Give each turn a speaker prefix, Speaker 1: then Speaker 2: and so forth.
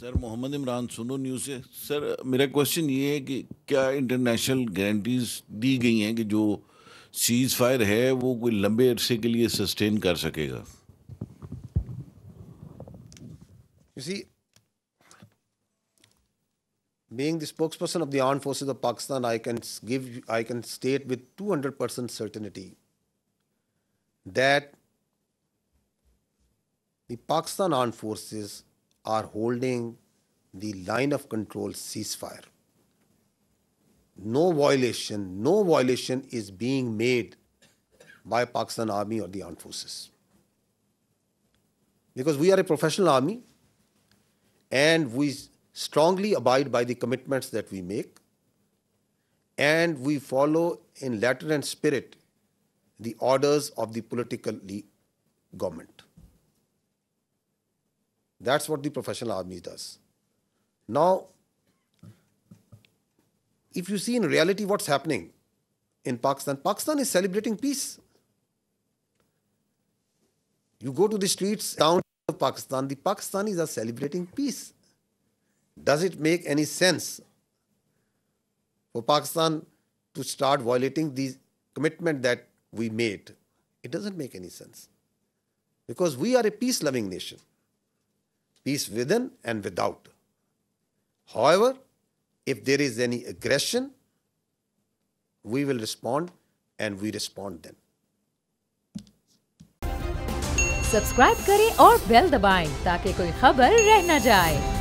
Speaker 1: Sir Mohammad Imran सुनो news से। Sir मेरा क्वेश्चन ये है कि क्या इंटरनेशनल गारंटीज दी गई हैं कि जो सीज़ फायर है वो कोई लंबे अरसे के लिए सस्टेन कर सकेगा?
Speaker 2: You see, being the spokesperson of the armed forces of Pakistan, I can state with 200% certainty that the Pakistan armed forces are holding the line of control ceasefire. No violation is being made by Pakistan Army or the armed forces. Because we are a professional army and we strongly abide by the commitments that we make, and we follow in letter and spirit the orders of the political government. That's what the professional army does. Now, if you see in reality what's happening in Pakistan, Pakistan is celebrating peace. You go to the streets down of Pakistan, the Pakistanis are celebrating peace. Does it make any sense for Pakistan to start violating the commitment that we made? It doesn't make any sense. Because we are a peace-loving nation. Peace within and without. However, if there is any aggression, we will respond, and we respond then.
Speaker 3: Subscribe करें और bell दबाएं ताकि कोई खबर रह न जाए।